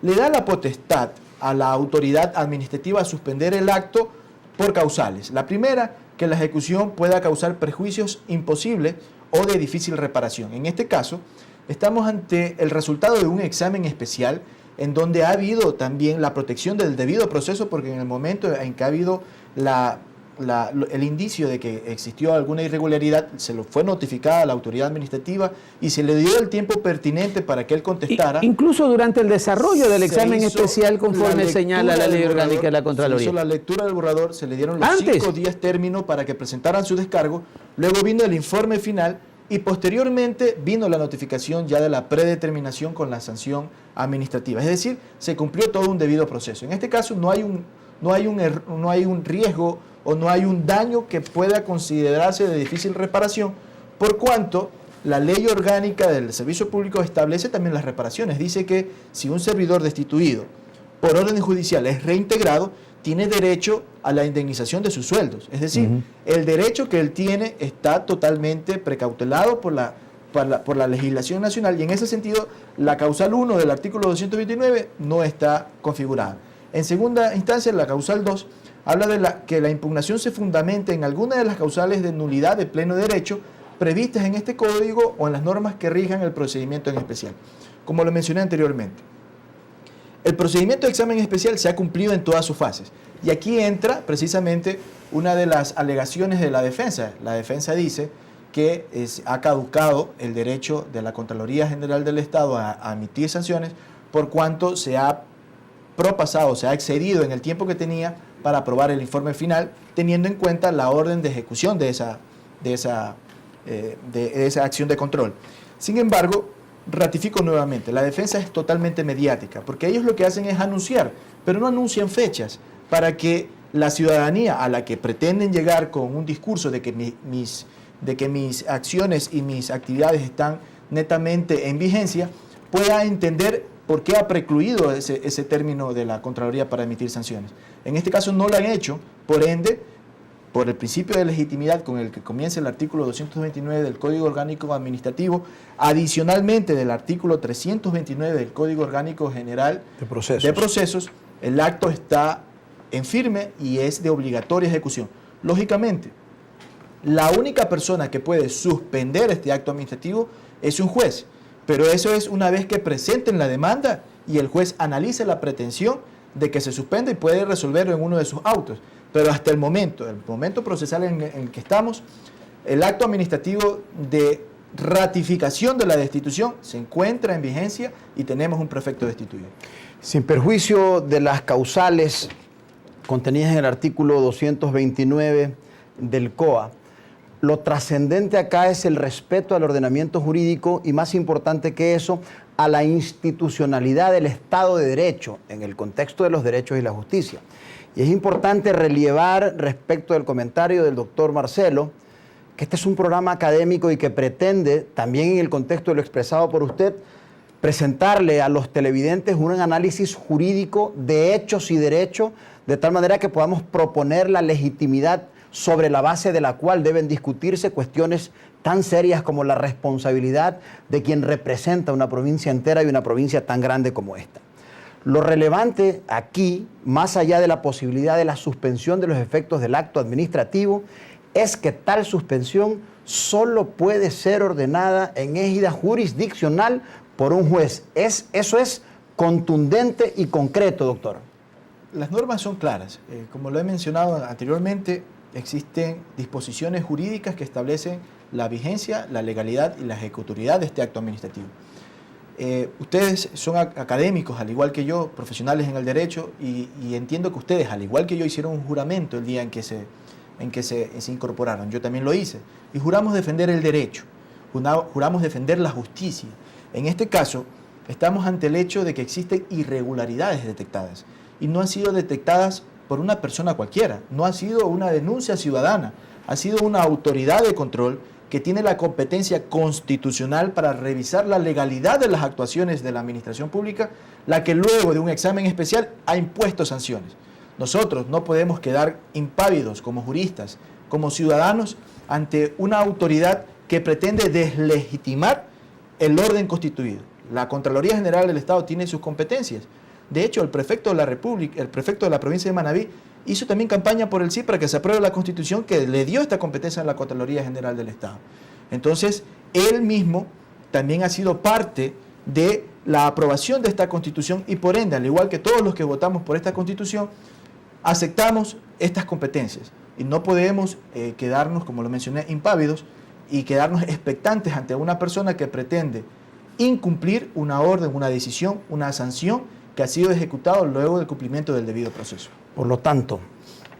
Le da la potestad a la autoridad administrativa a suspender el acto por causales. La primera, que la ejecución pueda causar perjuicios imposibles o de difícil reparación. En este caso, estamos ante el resultado de un examen especial en donde ha habido también la protección del debido proceso, porque en el momento en que ha habido el indicio de que existió alguna irregularidad, se lo fue notificada a la autoridad administrativa y se le dio el tiempo pertinente para que él contestara. Incluso durante el desarrollo del examen especial, conforme señala la Ley Orgánica de la Contraloría. Se hizo la lectura del borrador, se le dieron los 5 días término para que presentaran su descargo, luego vino el informe final y posteriormente vino la notificación ya de la predeterminación con la sanción administrativa. Es decir, se cumplió todo un debido proceso. En este caso no hay un riesgo o no hay un daño que pueda considerarse de difícil reparación, por cuanto la Ley Orgánica del Servicio Público establece también las reparaciones. Dice que si un servidor destituido por orden judicial es reintegrado, tiene derecho a la indemnización de sus sueldos. Es decir, el derecho que él tiene está totalmente precautelado por la legislación nacional, y en ese sentido la causal 1 del artículo 229 no está configurada. En segunda instancia, la causal 2 habla de que la impugnación se fundamente en alguna de las causales de nulidad de pleno derecho previstas en este código o en las normas que rijan el procedimiento en especial. Como lo mencioné anteriormente, el procedimiento de examen especial se ha cumplido en todas sus fases. Y aquí entra precisamente una de las alegaciones de la defensa. La defensa dice que ha caducado el derecho de la Contraloría General del Estado a emitir sanciones por cuanto se ha propasado, se ha excedido en el tiempo que tenía para aprobar el informe final, teniendo en cuenta la orden de ejecución de esa acción de control. Sin embargo, ratifico nuevamente, la defensa es totalmente mediática, porque ellos lo que hacen es anunciar, pero no anuncian fechas, para que la ciudadanía a la que pretenden llegar con un discurso de que mis acciones y mis actividades están netamente en vigencia, pueda entender por qué ha precluido ese término de la Contraloría para emitir sanciones. En este caso no lo han hecho, por ende, por el principio de legitimidad con el que comienza el artículo 229 del Código Orgánico Administrativo, adicionalmente del artículo 329 del Código Orgánico General de Procesos, el acto está en firme y es de obligatoria ejecución. Lógicamente, la única persona que puede suspender este acto administrativo es un juez, pero eso es una vez que presenten la demanda y el juez analice la pretensión de que se suspenda y puede resolverlo en uno de sus autos. Pero hasta el momento procesal en el que estamos, el acto administrativo de ratificación de la destitución se encuentra en vigencia y tenemos un prefecto destituido. Sin perjuicio de las causales contenidas en el artículo 229 del COA, lo trascendente acá es el respeto al ordenamiento jurídico y, más importante que eso, a la institucionalidad del Estado de Derecho en el contexto de los derechos y la justicia. Y es importante relevar respecto del comentario del doctor Marcelo, que este es un programa académico y que pretende, también en el contexto de lo expresado por usted, presentarle a los televidentes un análisis jurídico de hechos y derechos, de tal manera que podamos proponer la legitimidad sobre la base de la cual deben discutirse cuestiones tan serias como la responsabilidad de quien representa una provincia entera y una provincia tan grande como esta. Lo relevante aquí, más allá de la posibilidad de la suspensión de los efectos del acto administrativo, es que tal suspensión solo puede ser ordenada en égida jurisdiccional por un juez. Eso es contundente y concreto, doctor. Las normas son claras. Como lo he mencionado anteriormente, existen disposiciones jurídicas que establecen la vigencia, la legalidad y la ejecutoriedad de este acto administrativo. Ustedes son académicos, al igual que yo, profesionales en el derecho, y entiendo que ustedes, al igual que yo, hicieron un juramento el día en que se incorporaron. Yo también lo hice. Y juramos defender el derecho, juramos defender la justicia. En este caso, estamos ante el hecho de que existen irregularidades detectadas, y no han sido detectadas por una persona cualquiera, no ha sido una denuncia ciudadana, ha sido una autoridad de control que tiene la competencia constitucional para revisar la legalidad de las actuaciones de la administración pública, la que luego de un examen especial ha impuesto sanciones. Nosotros no podemos quedar impávidos como juristas, como ciudadanos, ante una autoridad que pretende deslegitimar el orden constituido. La Contraloría General del Estado tiene sus competencias. De hecho, el prefecto de la República, el prefecto de la provincia de Manabí, hizo también campaña por el sí para que se apruebe la Constitución que le dio esta competencia a la Contraloría General del Estado. Entonces, él mismo también ha sido parte de la aprobación de esta Constitución y por ende, al igual que todos los que votamos por esta Constitución, aceptamos estas competencias. Y no podemos quedarnos, como lo mencioné, impávidos y quedarnos expectantes ante una persona que pretende incumplir una orden, una decisión, una sanción que ha sido ejecutado luego del cumplimiento del debido proceso. Por lo tanto,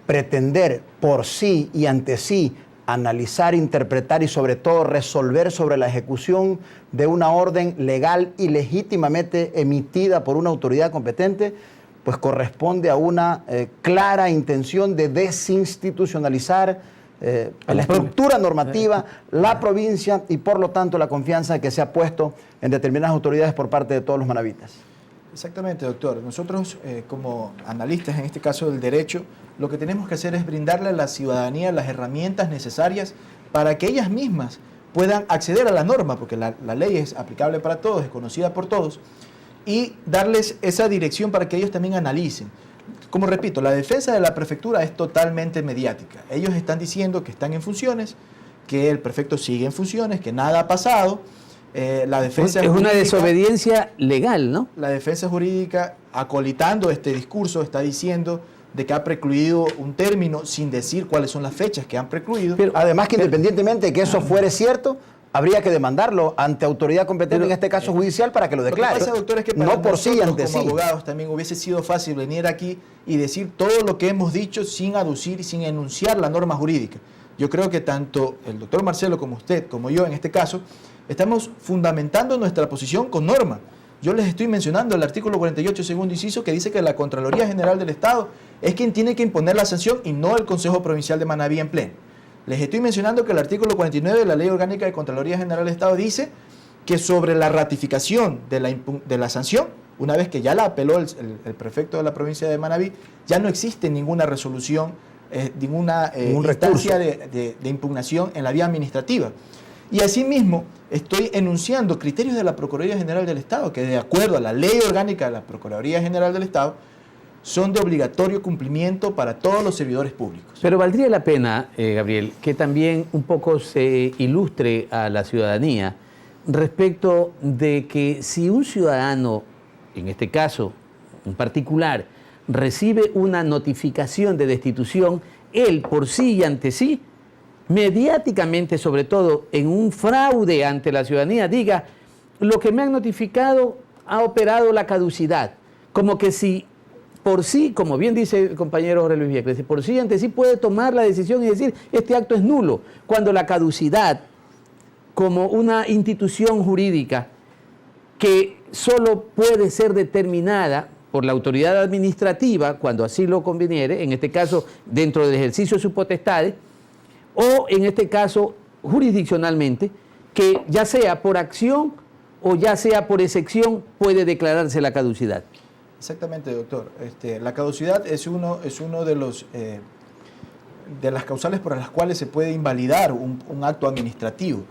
pretender por sí y ante sí analizar, interpretar y sobre todo resolver sobre la ejecución de una orden legal y legítimamente emitida por una autoridad competente, pues corresponde a una clara intención de desinstitucionalizar la estructura normativa, la provincia y por lo tanto la confianza que se ha puesto en determinadas autoridades por parte de todos los manavitas. Exactamente, doctor. Nosotros, como analistas, en este caso del derecho, lo que tenemos que hacer es brindarle a la ciudadanía las herramientas necesarias para que ellas mismas puedan acceder a la norma, porque la ley es aplicable para todos, es conocida por todos, y darles esa dirección para que ellos también analicen. Como repito, la defensa de la prefectura es totalmente mediática. Ellos están diciendo que están en funciones, que el prefecto sigue en funciones, que nada ha pasado. La defensa es una desobediencia legal, ¿no? La defensa jurídica, acolitando este discurso, está diciendo de que ha precluido un término sin decir cuáles son las fechas que han precluido. Pero, además que independientemente de que eso fuere cierto, habría que demandarlo ante autoridad competente, en este caso judicial, para que lo declare. Lo que pasa, doctor, es que para no por sí ante como sí. abogados también hubiese sido fácil venir aquí y decir todo lo que hemos dicho sin aducir y sin enunciar la norma jurídica. Yo creo que tanto el doctor Marcelo como usted, como yo en este caso, estamos fundamentando nuestra posición con norma. Yo les estoy mencionando el artículo 48, segundo inciso, que dice que la Contraloría General del Estado es quien tiene que imponer la sanción y no el Consejo Provincial de Manabí en pleno. Les estoy mencionando que el artículo 49 de la Ley Orgánica de Contraloría General del Estado dice que sobre la ratificación de la sanción, una vez que ya la apeló el prefecto de la provincia de Manabí, ya no existe ninguna resolución, ninguna instancia de impugnación en la vía administrativa. Y asimismo, estoy enunciando criterios de la Procuraduría General del Estado que, de acuerdo a la Ley Orgánica de la Procuraduría General del Estado, son de obligatorio cumplimiento para todos los servidores públicos. Pero valdría la pena, Gabriel, que también un poco se ilustre a la ciudadanía respecto de que si un ciudadano, en este caso en particular, recibe una notificación de destitución, él por sí y ante sí, mediáticamente, sobre todo en un fraude ante la ciudadanía, diga, lo que me han notificado ha operado la caducidad. Como que si por sí, como bien dice el compañero Jorge Luis Vieques, por sí ante sí puede tomar la decisión y decir, este acto es nulo, cuando la caducidad, como una institución jurídica que solo puede ser determinada por la autoridad administrativa, cuando así lo conveniere, en este caso dentro del ejercicio de sus potestades, o en este caso jurisdiccionalmente, que ya sea por acción o ya sea por excepción puede declararse la caducidad? Exactamente, doctor. La caducidad es uno de los de las causales por las cuales se puede invalidar un acto administrativo,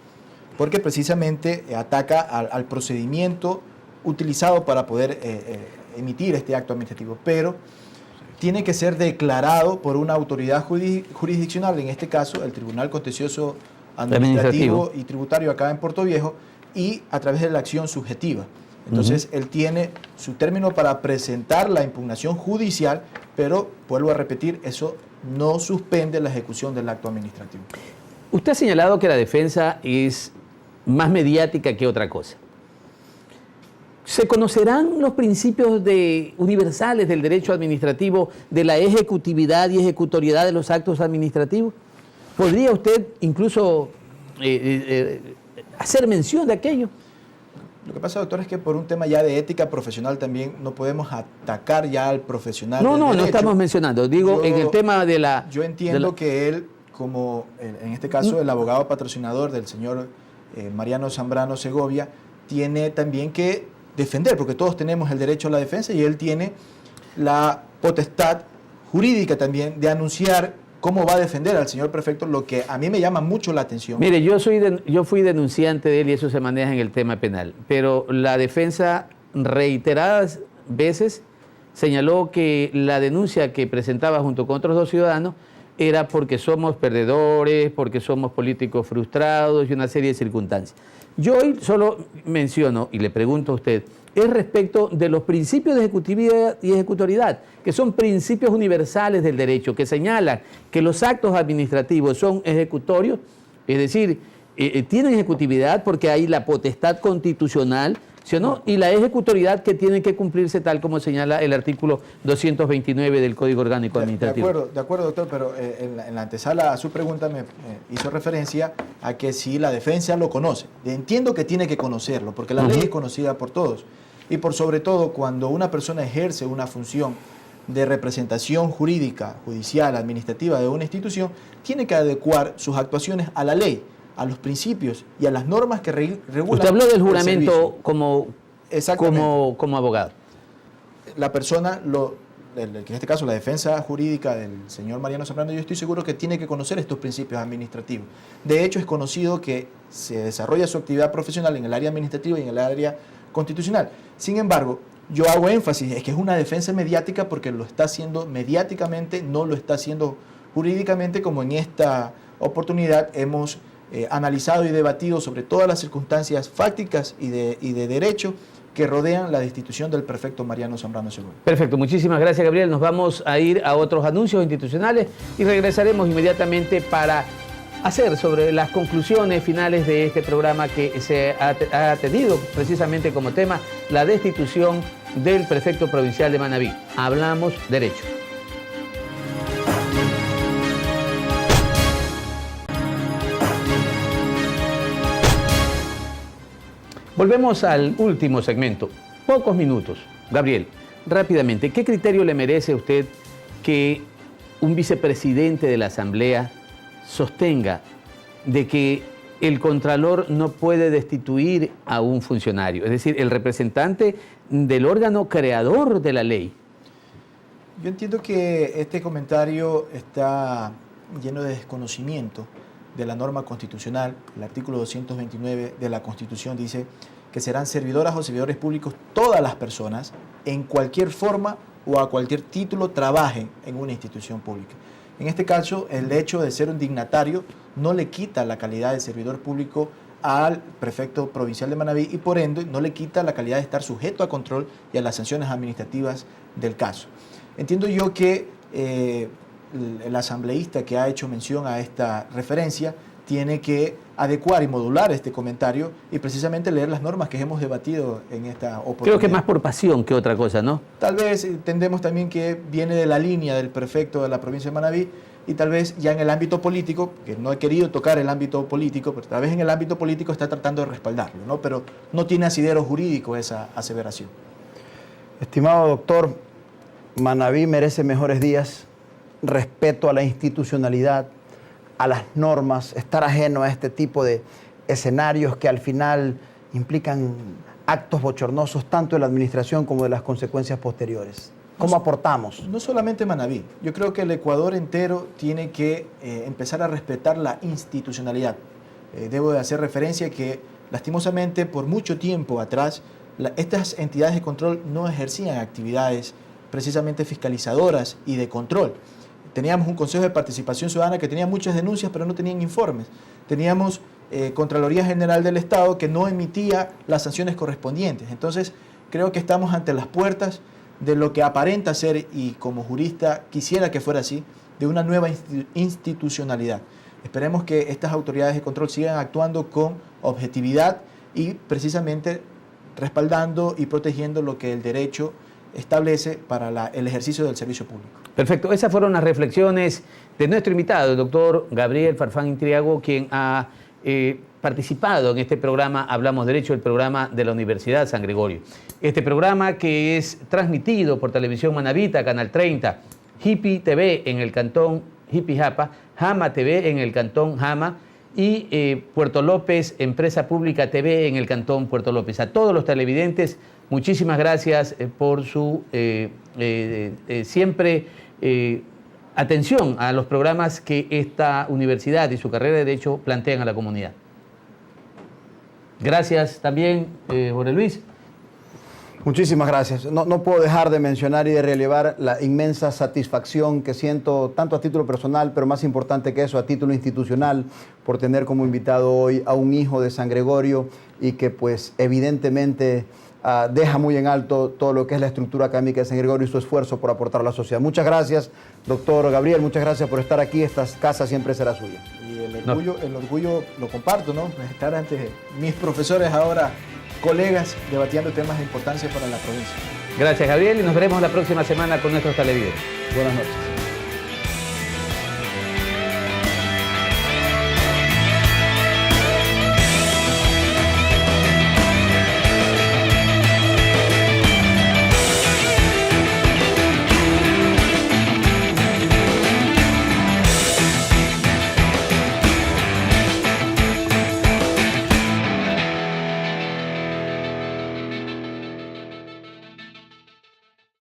porque precisamente ataca al procedimiento utilizado para poder emitir este acto administrativo, pero tiene que ser declarado por una autoridad jurisdiccional, en este caso el Tribunal Contencioso Administrativo y Tributario acá en Puerto Viejo, y a través de la acción subjetiva. Entonces, él tiene su término para presentar la impugnación judicial, pero, vuelvo a repetir, eso no suspende la ejecución del acto administrativo. Usted ha señalado que la defensa es más mediática que otra cosa. ¿Se conocerán los principios universales del derecho administrativo, de la ejecutividad y ejecutoriedad de los actos administrativos? ¿Podría usted incluso hacer mención de aquello? Lo que pasa, doctor, es que por un tema ya de ética profesional también no podemos atacar ya al profesional. No estamos mencionando. Digo, en el tema de la... Yo entiendo que él, como en este caso el abogado patrocinador del señor Mariano Zambrano Segovia, tiene también que defender, porque todos tenemos el derecho a la defensa y él tiene la potestad jurídica también de anunciar cómo va a defender al señor prefecto, lo que a mí me llama mucho la atención. Mire, yo fui denunciante de él y eso se maneja en el tema penal, pero la defensa reiteradas veces señaló que la denuncia que presentaba junto con otros dos ciudadanos era porque somos perdedores, porque somos políticos frustrados y una serie de circunstancias. Yo hoy solo menciono, y le pregunto a usted, es respecto de los principios de ejecutividad y ejecutoriedad, que son principios universales del derecho, que señalan que los actos administrativos son ejecutorios, es decir, tienen ejecutividad porque hay la potestad constitucional, ¿sí o no? Y la ejecutoriedad que tiene que cumplirse tal como señala el artículo 229 del Código Orgánico Administrativo. De acuerdo, doctor, pero en la antesala a su pregunta me hizo referencia a que si la defensa lo conoce. Entiendo que tiene que conocerlo, porque la ley es conocida por todos. Y por sobre todo, cuando una persona ejerce una función de representación jurídica, judicial, administrativa de una institución, tiene que adecuar sus actuaciones a la ley, a los principios y a las normas que regulan. Usted habló del juramento como abogado. La persona, en este caso la defensa jurídica del señor Mariano Zambrano, yo estoy seguro que tiene que conocer estos principios administrativos. De hecho, es conocido que se desarrolla su actividad profesional en el área administrativa y en el área constitucional. Sin embargo, yo hago énfasis, es que es una defensa mediática porque lo está haciendo mediáticamente, no lo está haciendo jurídicamente, como en esta oportunidad hemos analizado y debatido sobre todas las circunstancias fácticas y de derecho que rodean la destitución del prefecto Mariano Zambrano Segovia. Perfecto, muchísimas gracias, Gabriel. Nos vamos a ir a otros anuncios institucionales y regresaremos inmediatamente para hacer sobre las conclusiones finales de este programa que se ha tenido precisamente como tema la destitución del prefecto provincial de Manabí. Hablamos derecho. Volvemos al último segmento. Pocos minutos. Gabriel, rápidamente, ¿qué criterio le merece a usted que un vicepresidente de la Asamblea sostenga de que el Contralor no puede destituir a un funcionario, es decir, el representante del órgano creador de la ley? Yo entiendo que este comentario está lleno de desconocimiento de la norma constitucional. El artículo 229 de la Constitución dice que serán servidoras o servidores públicos todas las personas en cualquier forma o a cualquier título trabajen en una institución pública. En este caso, el hecho de ser un dignatario no le quita la calidad de servidor público al prefecto provincial de Manabí y por ende no le quita la calidad de estar sujeto a control y a las sanciones administrativas del caso. Entiendo yo que el asambleísta que ha hecho mención a esta referencia tiene que adecuar y modular este comentario y precisamente leer las normas que hemos debatido en esta oportunidad. Creo que más por pasión que otra cosa, ¿no? Tal vez entendemos también que viene de la línea del prefecto de la provincia de Manabí y tal vez ya en el ámbito político, que no he querido tocar el ámbito político, pero tal vez en el ámbito político está tratando de respaldarlo, ¿no? Pero no tiene asidero jurídico esa aseveración. Estimado doctor, Manabí merece mejores días, respeto a la institucionalidad, a las normas, estar ajeno a este tipo de escenarios que al final implican actos bochornosos tanto de la administración como de las consecuencias posteriores. ¿Cómo aportamos? No solamente Manabí, yo creo que el Ecuador entero tiene que empezar a respetar la institucionalidad. Debo de hacer referencia que lastimosamente por mucho tiempo atrás estas entidades de control no ejercían actividades precisamente fiscalizadoras y de control. Teníamos un Consejo de Participación Ciudadana que tenía muchas denuncias pero no tenían informes. Teníamos Contraloría General del Estado que no emitía las sanciones correspondientes. Entonces creo que estamos ante las puertas de lo que aparenta ser, y como jurista quisiera que fuera así, de una nueva institucionalidad. Esperemos que estas autoridades de control sigan actuando con objetividad y precisamente respaldando y protegiendo lo que el derecho establece para el ejercicio del servicio público. Perfecto, esas fueron las reflexiones de nuestro invitado, el doctor Gabriel Farfán Intriago, quien ha participado en este programa Hablamos Derecho, el programa de la Universidad San Gregorio. Este programa que es transmitido por Televisión Manabita, Canal 30, Hipi TV en el cantón Hipi-Japa, Jama TV en el cantón Jama y Puerto López, Empresa Pública TV en el cantón Puerto López. A todos los televidentes, muchísimas gracias por su siempre atención a los programas que esta universidad y su carrera de Derecho plantean a la comunidad. Gracias también, Jorge Luis. Muchísimas gracias. No puedo dejar de mencionar y de relevar la inmensa satisfacción que siento, tanto a título personal, pero más importante que eso, a título institucional, por tener como invitado hoy a un hijo de San Gregorio y que pues evidentemente deja muy en alto todo lo que es la estructura académica de San Gregorio y su esfuerzo por aportar a la sociedad. Muchas gracias, doctor Gabriel, muchas gracias por estar aquí. Esta casa siempre será suya. Y el orgullo lo comparto, ¿no? Estar ante mis profesores ahora, colegas, debatiendo temas de importancia para la provincia. Gracias, Gabriel, y nos veremos la próxima semana con nuestros televidentes. Buenas noches.